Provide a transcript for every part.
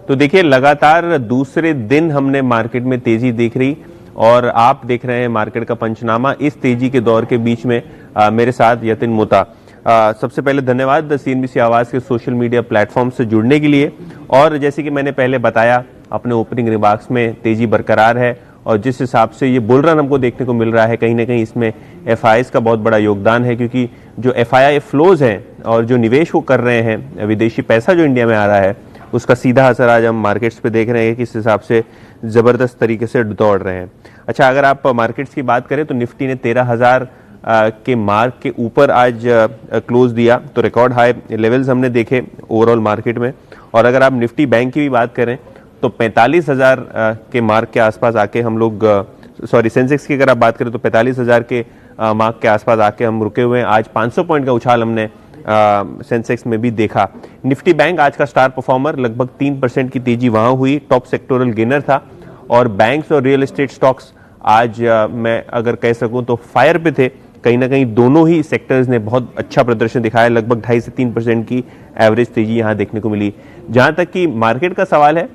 तो देखिए लगातार दूसरे दिन हमने मार्केट में तेजी देख रही और आप देख रहे हैं मार्केट का पंचनामा। इस तेजी के दौर के बीच में मेरे साथ यतिन मोता। सबसे पहले धन्यवाद सीएनबीसी आवाज के सोशल मीडिया प्लेटफॉर्म से जुड़ने के लिए। और जैसे कि मैंने पहले बताया अपने ओपनिंग रिमार्क्स में तेजी बरकरार है और जिस हिसाब से ये बुल रन हमको देखने को मिल रहा है कहीं ना कहीं इसमें एफआईआईज का बहुत बड़ा योगदान है, क्योंकि जो एफआईआई फ्लोज हैं और जो निवेश वो कर रहे हैं, विदेशी पैसा जो इंडिया में आ रहा है, उसका सीधा असर आज हम मार्केट्स पे देख रहे हैं कि किस हिसाब से जबरदस्त तरीके से दौड़ रहे हैं। अच्छा, अगर आप मार्केट्स की बात करें तो निफ्टी ने 13,000 के मार्क के ऊपर आज क्लोज दिया, तो रिकॉर्ड हाई लेवल्स हमने देखे ओवरऑल मार्केट में। और अगर आप निफ्टी बैंक की भी बात करें तो 45,000 के मार्क के आसपास आके हम लोग, सॉरी सेंसेक्स की अगर आप बात करें तो 45,000 के मार्क के आसपास आके हम रुके हुए हैं। आज 500 पॉइंट का उछाल हमने सेंसेक्स में भी देखा। निफ्टी बैंक आज का स्टार परफॉर्मर, लगभग 3% की तेजी वहां हुई, टॉप सेक्टोरल गेनर था। और बैंक्स और रियल एस्टेट स्टॉक्स आज मैं अगर कह सकूं तो फायर पे थे। कहीं ना कहीं दोनों ही सेक्टर्स ने बहुत अच्छा प्रदर्शन दिखाया, लगभग 2.5 से 3% की एवरेज तेजी यहां देखने को मिली। जहां तक कि मार्केट का सवाल है,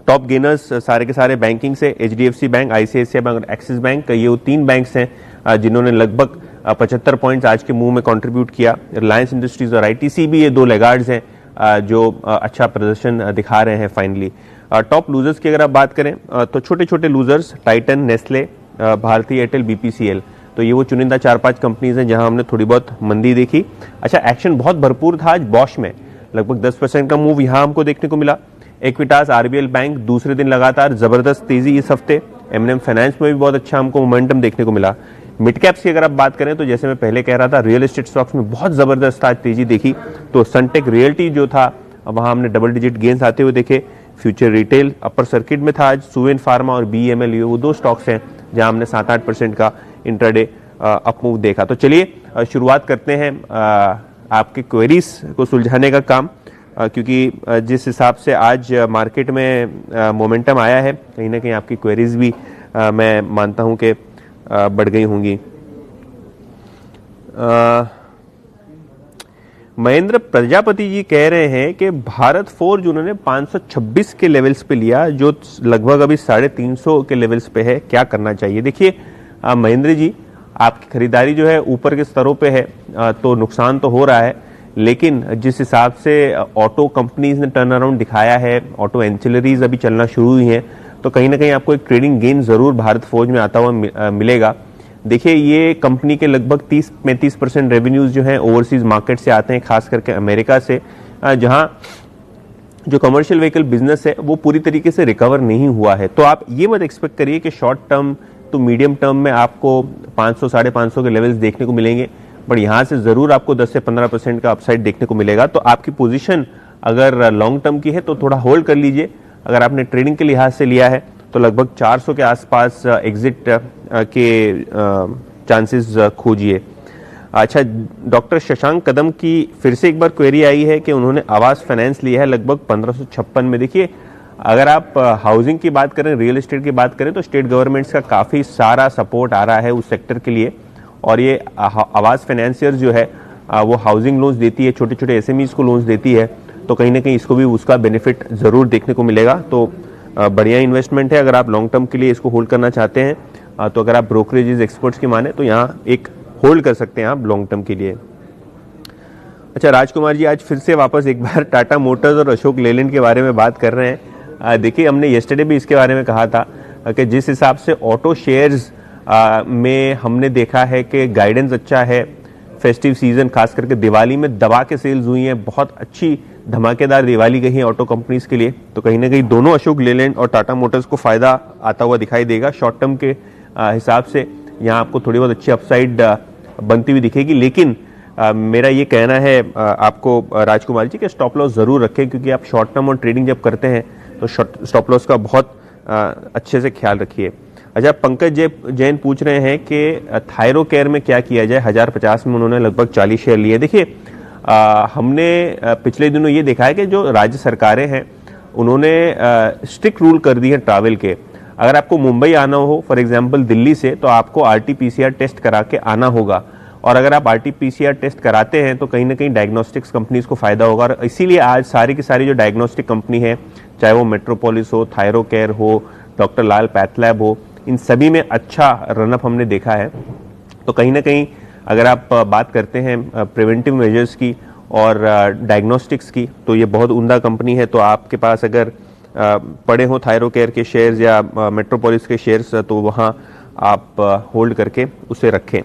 टॉप गेनर्स सारे के सारे बैंकिंग से एचडीएफसी बैंक, आईसीआईसीआई बैंक और एक्सिस बैंक, ये वो 3 बैंक्स हैं जिन्होंने लगभग 75 पॉइंट्स आज के मूव में कंट्रीब्यूट किया। रिलायंस इंडस्ट्रीज और आईटीसी भी ये 2 लेगार्ड्स हैं जो अच्छा प्रदर्शन दिखा रहे हैं फाइनली। टॉप लूजर्स की अगर आप बात करें तो छोटे छोटे losers Titan, Nestle, Bharti Airtel, BPCL, तो ये वो चुनिंदा 4-5 कंपनीज हैं जहां हमने थोड़ी बहुत मंदी देखी। अच्छा, एक्शन बहुत भरपूर था आज बॉश में, लगभग 10% का मूव यहां हमको देखने को मिला। इक्विटास, आरबीएल बैंक दूसरे दिन लगातार जबरदस्त तेजी इस हफ्ते। एमएनएम फाइनेंस में भी बहुत अच्छा हमको मोमेंटम देखने को मिला। मिड कैप्स की अगर आप बात करें तो जैसे मैं पहले कह रहा था, रियल एस्टेट स्टॉक्स में बहुत जबरदस्त आज तेजी देखी। तो सनटेक रियल्टी जो था वहां हमने डबल डिजिट गेन्स आते हुए देखे। फ्यूचर रिटेल अपर सर्किट में था आज। सुवेन फार्मा और बीएमएल, वो 2 स्टॉक्स हैं जहां हमने 7-8% का इंट्राडे अपमूव देखा। तो चलिए शुरुआत करते हैं आपके क्वेरीज को सुलझाने का काम, क्योंकि जिस हिसाब से आज मार्केट में मोमेंटम आया है, कहीं ना कहीं आपकी क्वेरीज भी मैं मानता हूं कि बढ़ गई होंगी। महेंद्र प्रजापति जी कह रहे हैं कि भारत फोर्ज उन्होंने 526 के लेवल्स पे लिया, जो लगभग अभी 350 के लेवल्स पे है, क्या करना चाहिए? देखिए महेंद्र जी, आपकी खरीदारी जो है ऊपर के स्तरों पे है, तो नुकसान तो हो रहा है, लेकिन जिस हिसाब से ऑटो कंपनीज ने टर्न अराउंड दिखाया है, ऑटो एंसिलरीज अभी चलना शुरू हुई हैं, तो कहीं ना कहीं आपको एक ट्रेडिंग गेन जरूर भारत फोर्ज में आता हुआ मिलेगा। देखिए, ये कंपनी के लगभग 30-35% रेवेन्यूज जो हैं ओवरसीज मार्केट से आते हैं, खास करके अमेरिका से, जहां जो कमर्शियल व्हीकल बिजनेस है वो पूरी तरीके से रिकवर नहीं हुआ है। तो आप ये मत एक्सपेक्ट करिए कि शॉर्ट टर्म तो मीडियम टर्म में आपको 500-550 के लेवल्स देखने को मिलेंगे, बट यहां से जरूर आपको 10 से 15% का अपसाइड देखने को मिलेगा। तो आपकी पोजीशन अगर लॉन्ग टर्म की है तो थोड़ा होल्ड कर लीजिए। अगर आपने ट्रेडिंग के लिहाज से लिया है तो लगभग 400 के आसपास एग्जिट के चांसेस खोजिए। अच्छा, डॉक्टर शशांक कदम की फिर से एक बार क्वेरी आई है कि उन्होंने आवास फाइनेंस लिया है लगभग 1556 में। देखिए, अगर आप हाउसिंग की बात करें, रियल एस्टेट की बात करें, तो स्टेट गवर्नमेंट्स का काफी सारा सपोर्ट आ रहा है उस सेक्टर के लिए, और ये आवास फाइनेंसियर जो है वो हाउसिंग लोन्स देती है, छोटे छोटे एसएमईज को लोन्स देती है, तो कहीं ना कहीं इसको भी उसका बेनिफिट जरूर देखने को मिलेगा। तो बढ़िया इन्वेस्टमेंट है अगर आप लॉन्ग टर्म के लिए इसको होल्ड करना चाहते हैं। तो अगर आप ब्रोकरेजेस एक्सपर्ट्स की माने तो यहाँ एक होल्ड कर सकते हैं आप लॉन्ग टर्म के लिए। अच्छा, राजकुमार जी आज फिर से वापस एक बार टाटा मोटर्स और अशोक लेलैंड के बारे में बात कर रहे हैं। देखिए, हमने येस्टरडे भी इसके बारे में कहा था कि जिस हिसाब से ऑटो शेयर्स में हमने देखा है कि गाइडेंस अच्छा है, फेस्टिव सीजन खास करके दिवाली में दबा के सेल्स हुई हैं, बहुत अच्छी धमाकेदार दिवाली गई है ऑटो कंपनीज के लिए, तो कहीं ना कहीं दोनों अशोक लेलैंड और टाटा मोटर्स को फायदा आता हुआ दिखाई देगा। शॉर्ट टर्म के हिसाब से यहाँ आपको थोड़ी बहुत अच्छी अपसाइड बनती हुई दिखेगी, लेकिन मेरा ये कहना है आपको राजकुमार जी कि स्टॉप लॉस जरूर रखें, क्योंकि आप शॉर्ट टर्म और ट्रेडिंग जब करते हैं तो स्टॉप लॉस का बहुत अच्छे से ख्याल रखिए। अच्छा, पंकज जैन पूछ रहे हैं कि थायरो केयर में क्या किया जाए, 1050 में उन्होंने लगभग 40 शेयर लिए। देखिए, हमने पिछले दिनों ये देखा है कि जो राज्य सरकारें हैं उन्होंने स्ट्रिक्ट रूल कर दिए हैं ट्रैवल के। अगर आपको मुंबई आना हो फॉर एग्जांपल दिल्ली से, तो आपको आरटीपीसीआर टेस्ट करा के आना होगा, और अगर आप RT-PCR टेस्ट कराते हैं तो कहीं ना कहीं डायग्नोस्टिक्स कंपनीज को फायदा होगा। और इसीलिए आज सारी की सारी जो डायग्नोस्टिक कंपनी है, चाहे वो मेट्रोपोलिस हो, थायरोकेयर हो, डॉक्टर लाल पैथलैब हो, इन सभी में अच्छा रनअप हमने देखा है। तो कहीं ना कहीं अगर आप बात करते हैं प्रिवेंटिव मेजर्स की और डायग्नोस्टिक्स की, तो ये बहुत उम्दा कंपनी है। तो आपके पास अगर पड़े हो थायरोकेयर के शेयर्स या मेट्रोपोलिस के शेयर्स, तो वहाँ आप होल्ड करके उसे रखें।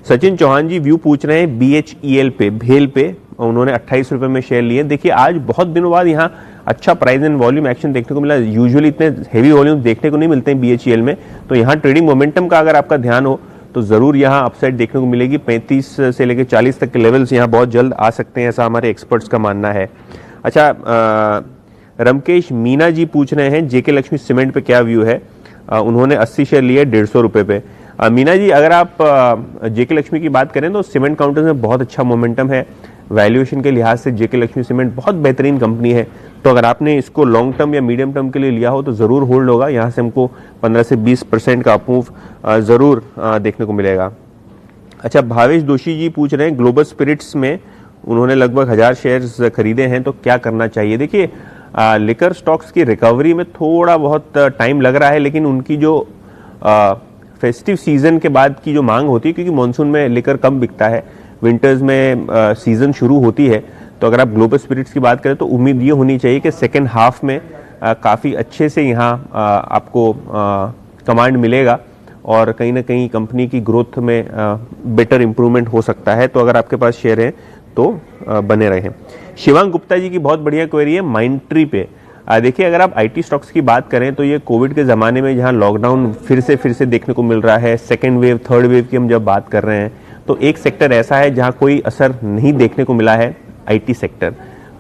सचिन चौहान जी व्यू पूछ रहे हैं BHEL पे, भेल पे, उन्होंने 28 रुपए में शेयर लिए। देखिए आज बहुत दिनों बाद यहाँ अच्छा प्राइस एंड वॉल्यूम एक्शन देखने को मिला। यूजुअली इतने हेवी वॉल्यूम देखने को नहीं मिलते हैं BHEL में, तो यहाँ ट्रेडिंग मोमेंटम का अगर आपका ध्यान हो तो जरूर यहाँ अपसाइड देखने को मिलेगी। 35 से लेकर 40 तक के लेवल्स यहाँ बहुत जल्द आ सकते हैं, ऐसा हमारे एक्सपर्ट्स का मानना है। अच्छा, रमकेश मीना जी पूछ रहे हैं JK लक्ष्मी सीमेंट पे क्या व्यू है। उन्होंने 80 शेयर लिए 150 रुपए पे। मीना जी, अगर आप JK लक्ष्मी की बात करें तो सीमेंट काउंटर्स में बहुत अच्छा मोमेंटम है। वैल्यूएशन के लिहाज से JK लक्ष्मी सीमेंट बहुत बेहतरीन कंपनी है। तो अगर आपने इसको लॉन्ग टर्म या मीडियम टर्म के लिए लिया हो तो जरूर होल्ड होगा। यहाँ से हमको 15 से 20% का अपमूव जरूर देखने को मिलेगा। अच्छा, भावेश दोषी जी पूछ रहे हैं ग्लोबल स्पिरिट्स में उन्होंने लगभग 1000 शेयर्स खरीदे हैं, तो क्या करना चाहिए। देखिए लिकर स्टॉक्स की रिकवरी में थोड़ा बहुत टाइम लग रहा है, लेकिन उनकी जो फेस्टिव सीजन के बाद की जो मांग होती है, क्योंकि मानसून में लिकर कम बिकता है, विंटर्स में सीजन शुरू होती है, तो अगर आप ग्लोबल स्पिरिट्स की बात करें तो उम्मीद ये होनी चाहिए कि सेकेंड हाफ में काफ़ी अच्छे से यहाँ आपको कमांड मिलेगा और कहीं ना कहीं कंपनी की ग्रोथ में बेटर इंप्रूवमेंट हो सकता है। तो अगर आपके पास शेयर है तो बने रहें। शिवांग गुप्ता जी की बहुत बढ़िया क्वेरी है माइंडट्री पे। देखिए अगर आप IT स्टॉक्स की बात करें तो ये कोविड के ज़माने में जहाँ लॉकडाउन फिर से देखने को मिल रहा है, सेकेंड वेव थर्ड वेव की हम जब बात कर रहे हैं, तो एक सेक्टर ऐसा है जहाँ कोई असर नहीं देखने को मिला है, IT सेक्टर।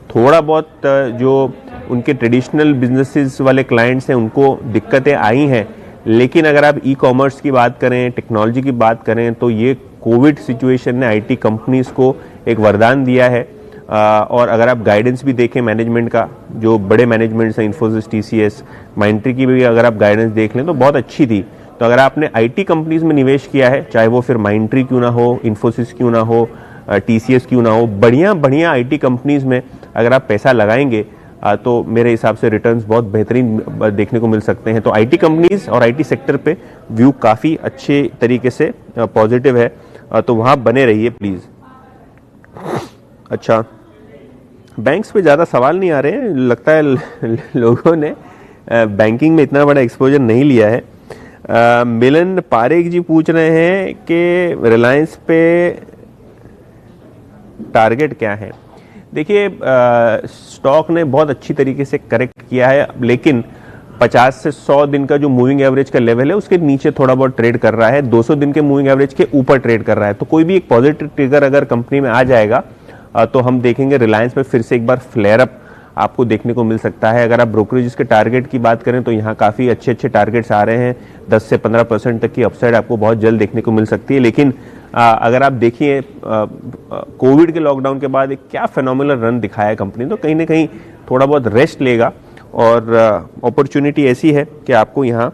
थोड़ा बहुत जो उनके ट्रेडिशनल बिजनेसेस वाले क्लाइंट्स हैं उनको दिक्कतें आई हैं, लेकिन अगर आप ई-कॉमर्स की बात करें, टेक्नोलॉजी की बात करें, तो ये कोविड सिचुएशन ने IT कंपनीज को एक वरदान दिया है। और अगर आप गाइडेंस भी देखें मैनेजमेंट का, जो बड़े मैनेजमेंट्स हैं, इन्फोसिस, TCS, माइंडट्री की भी अगर आप गाइडेंस देख लें तो बहुत अच्छी थी। तो अगर आपने IT कंपनीज में निवेश किया है, चाहे वो फिर माइंडट्री क्यों ना हो, इन्फोसिस क्यों ना हो, TCS क्यों ना हो, बढ़िया IT कंपनीज में अगर आप पैसा लगाएंगे तो मेरे हिसाब से रिटर्न्स बहुत बेहतरीन देखने को मिल सकते हैं। तो IT कंपनीज और IT सेक्टर पे व्यू काफ़ी अच्छे तरीके से पॉजिटिव है, तो वहाँ बने रहिए प्लीज़। अच्छा, बैंक्स पे ज़्यादा सवाल नहीं आ रहे हैं, लगता है लोगों ने बैंकिंग में इतना बड़ा एक्सपोजर नहीं लिया है। मिलन पारेख जी पूछ रहे हैं कि रिलायंस पे टारगेट क्या है। देखिए स्टॉक ने बहुत अच्छी तरीके से करेक्ट किया है, लेकिन 50 से 100 दिन का जो मूविंग एवरेज का लेवल है उसके नीचे थोड़ा बहुत ट्रेड कर रहा है, 200 दिन के मूविंग एवरेज के ऊपर ट्रेड कर रहा है। तो कोई भी एक पॉजिटिव ट्रिगर अगर कंपनी में आ जाएगा तो हम देखेंगे रिलायंस में फिर से एक बार फ्लेयर अप आपको देखने को मिल सकता है। अगर आप ब्रोकरेज के टारगेट की बात करें तो यहाँ काफ़ी अच्छे टारगेट्स आ रहे हैं, 10 से 15% तक की अपसाइड आपको बहुत जल्द देखने को मिल सकती है। लेकिन अगर आप देखिए कोविड के लॉकडाउन के बाद एक क्या फेनोमिनल रन दिखाया है कंपनी, तो कहीं ना कहीं थोड़ा बहुत रेस्ट लेगा और अपॉर्चुनिटी ऐसी है कि आपको यहाँ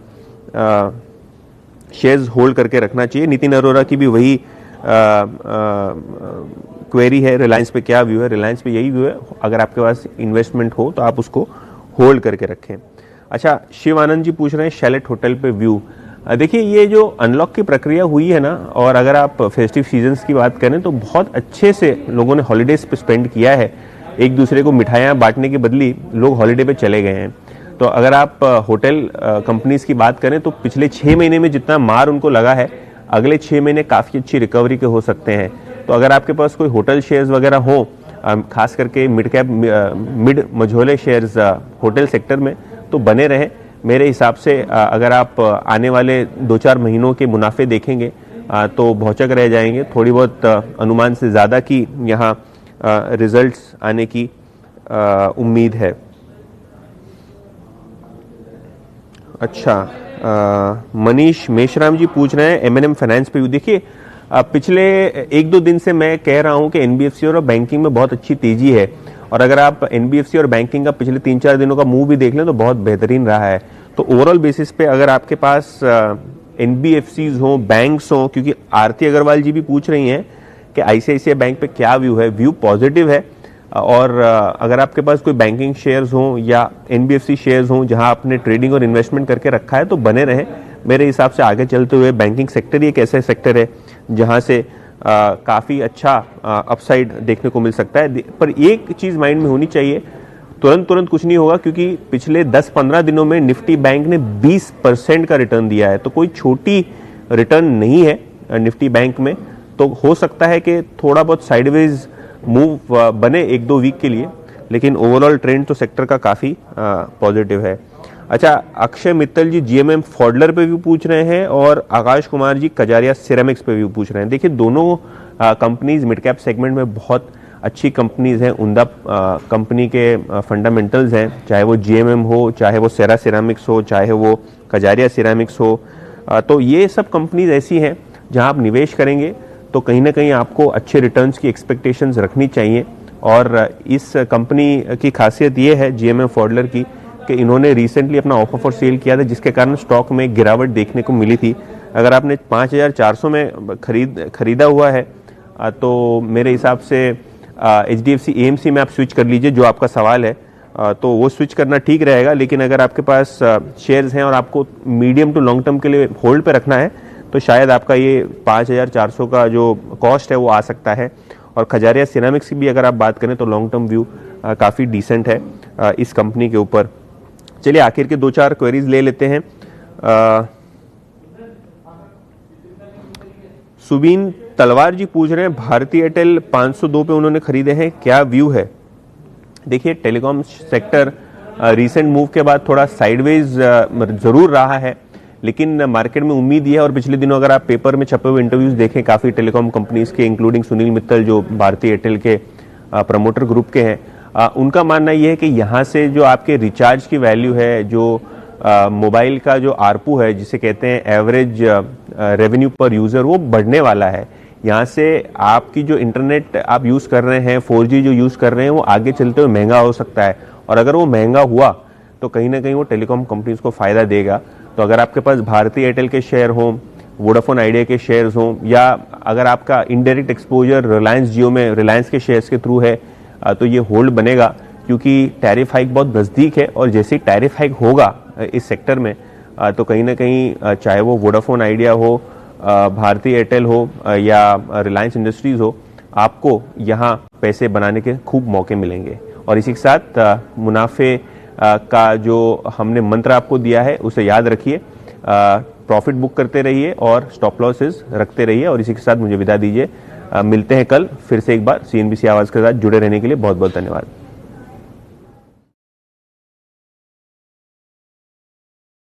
शेयर्स होल्ड करके रखना चाहिए। नितिन अरोरा की भी वही क्वेरी है, रिलायंस पे क्या व्यू है। रिलायंस पे यही व्यू है, अगर आपके पास इन्वेस्टमेंट हो तो आप उसको होल्ड करके रखें। अच्छा, शिव आनंद जी पूछ रहे हैं शैलेट होटल पे व्यू। देखिए ये जो अनलॉक की प्रक्रिया हुई है ना, और अगर आप फेस्टिव सीजन्स की बात करें तो बहुत अच्छे से लोगों ने हॉलीडेज पे स्पेंड किया है, एक दूसरे को मिठाइयाँ बांटने के बदली लोग हॉलीडे पे चले गए हैं। तो अगर आप होटल कंपनीज की बात करें तो पिछले 6 महीने में जितना मार उनको लगा है, अगले 6 महीने काफ़ी अच्छी रिकवरी के हो सकते हैं। तो अगर आपके पास कोई होटल शेयर्स वगैरह हो, खास करके मिड कैप मिड मझोले शेयर्स होटल सेक्टर में, तो बने रहें। मेरे हिसाब से अगर आप आने वाले 2-4 महीनों के मुनाफे देखेंगे तो भौचक रह जाएंगे। थोड़ी बहुत अनुमान से ज़्यादा की यहाँ रिजल्ट्स आने की उम्मीद है। अच्छा, मनीष मेशराम जी पूछ रहे हैं M&M फाइनेंस पे। देखिए पिछले 1-2 दिन से मैं कह रहा हूं कि NBFC और बैंकिंग में बहुत अच्छी तेजी है, और अगर आप NBFC और बैंकिंग का पिछले 3-4 दिनों का मूव भी देख लें तो बहुत बेहतरीन रहा है। तो ओवरऑल बेसिस पे अगर आपके पास NBFCs हों, बैंक्स हों, क्योंकि आरती अग्रवाल जी भी पूछ रही हैं कि आईसीआईसीआई बैंक पे क्या व्यू है। व्यू पॉजिटिव है, और अगर आपके पास कोई बैंकिंग शेयर्स हों या एनबीएफसी शेयर्स हों जहां आपने ट्रेडिंग और इन्वेस्टमेंट करके रखा है तो बने रहे। मेरे हिसाब से आगे चलते हुए बैंकिंग सेक्टर ही एक ऐसा सेक्टर है जहां से काफ़ी अच्छा अपसाइड देखने को मिल सकता है। पर एक चीज़ माइंड में होनी चाहिए, तुरंत कुछ नहीं होगा, क्योंकि पिछले 10-15 दिनों में निफ्टी बैंक ने 20% का रिटर्न दिया है, तो कोई छोटी रिटर्न नहीं है निफ्टी बैंक में। तो हो सकता है कि थोड़ा बहुत साइडवेज मूव बने 1-2 वीक के लिए, लेकिन ओवरऑल ट्रेंड तो सेक्टर का काफ़ी पॉजिटिव है। अच्छा, अक्षय मित्तल जी जीएमएम फॉडलर पे भी पूछ रहे हैं और आकाश कुमार जी कजारिया सिरेमिक्स पे भी पूछ रहे हैं। देखिए, दोनों कंपनीज मिड कैप सेगमेंट में बहुत अच्छी कंपनीज हैं, उम्दा कंपनी के फंडामेंटल्स हैं, चाहे वो जीएमएम हो, चाहे वो सेरा सिरेमिक्स हो, चाहे वो कजारिया सिरेमिक्स हो। तो ये सब कंपनीज ऐसी हैं जहां आप निवेश करेंगे तो कहीं ना कहीं आपको अच्छे रिटर्न्स की एक्सपेक्टेशंस रखनी चाहिए। और इस कंपनी की खासियत ये है जीएमएम फॉडलर की कि इन्होंने रिसेंटली अपना ऑफर फॉर सेल किया था, जिसके कारण स्टॉक में गिरावट देखने को मिली थी। अगर आपने 5400 में खरीदा हुआ है तो मेरे हिसाब से एचडीएफसी एएमसी में आप स्विच कर लीजिए, जो आपका सवाल है, तो वो स्विच करना ठीक रहेगा। लेकिन अगर आपके पास शेयर्स हैं और आपको मीडियम टू लॉन्ग टर्म के लिए होल्ड पे रखना है तो शायद आपका ये 5400 का जो कॉस्ट है वो आ सकता है। और खजारिया सिरेमिक्स की भी अगर आप बात करें तो लॉन्ग टर्म व्यू काफ़ी डिसेंट है इस कंपनी के ऊपर। चलिए आखिर के 2-4 क्वेरीज ले लेते हैं। सुबीन तलवार जी पूछ रहे हैं भारतीय एयरटेल 502 पे उन्होंने खरीदे हैं, क्या व्यू है? देखिए, टेलीकॉम सेक्टर रीसेंट मूव के बाद थोड़ा साइडवेज जरूर रहा है, लेकिन मार्केट में उम्मीद ये है, और पिछले दिनों अगर आप पेपर में छपे हुए इंटरव्यूज देखें काफ़ी टेलीकॉम कंपनीज के, इंक्लूडिंग सुनील मित्तल जो भारतीय एयरटेल के प्रमोटर ग्रुप के हैं, उनका मानना यह है कि यहाँ से जो आपके रिचार्ज की वैल्यू है, जो मोबाइल का जो आरपू है जिसे कहते हैं एवरेज रेवेन्यू पर यूज़र, वो बढ़ने वाला है। यहाँ से आपकी जो इंटरनेट आप यूज़ कर रहे हैं, 4G जो यूज़ कर रहे हैं, वो आगे चलते हुए महंगा हो सकता है, और अगर वो महंगा हुआ तो कहीं ना कहीं वो टेलीकॉम कंपनीज को फ़ायदा देगा। तो अगर आपके पास भारतीय एयरटेल के शेयर हों, वोडाफोन आइडिया के शेयर्स हों, या अगर आपका इनडायरेक्ट एक्सपोजर रिलायंस जियो में रिलायंस के शेयर्स के थ्रू है, तो ये होल्ड बनेगा, क्योंकि टैरिफ हाइक बहुत नज़दीक है। और जैसे ही टैरिफ हाइक होगा इस सेक्टर में तो कहीं ना कहीं चाहे वो वोडाफोन आइडिया हो, भारतीय एयरटेल हो या रिलायंस इंडस्ट्रीज हो, आपको यहाँ पैसे बनाने के खूब मौके मिलेंगे। और इसी के साथ मुनाफे का जो हमने मंत्र आपको दिया है उसे याद रखिए, प्रॉफिट बुक करते रहिए और स्टॉप लॉसेस रखते रहिए। और इसी के साथ मुझे विदा दीजिए, मिलते हैं कल फिर से एक बार। सीएनबीसी आवाज़ के साथ जुड़े रहने के लिए बहुत बहुत धन्यवाद।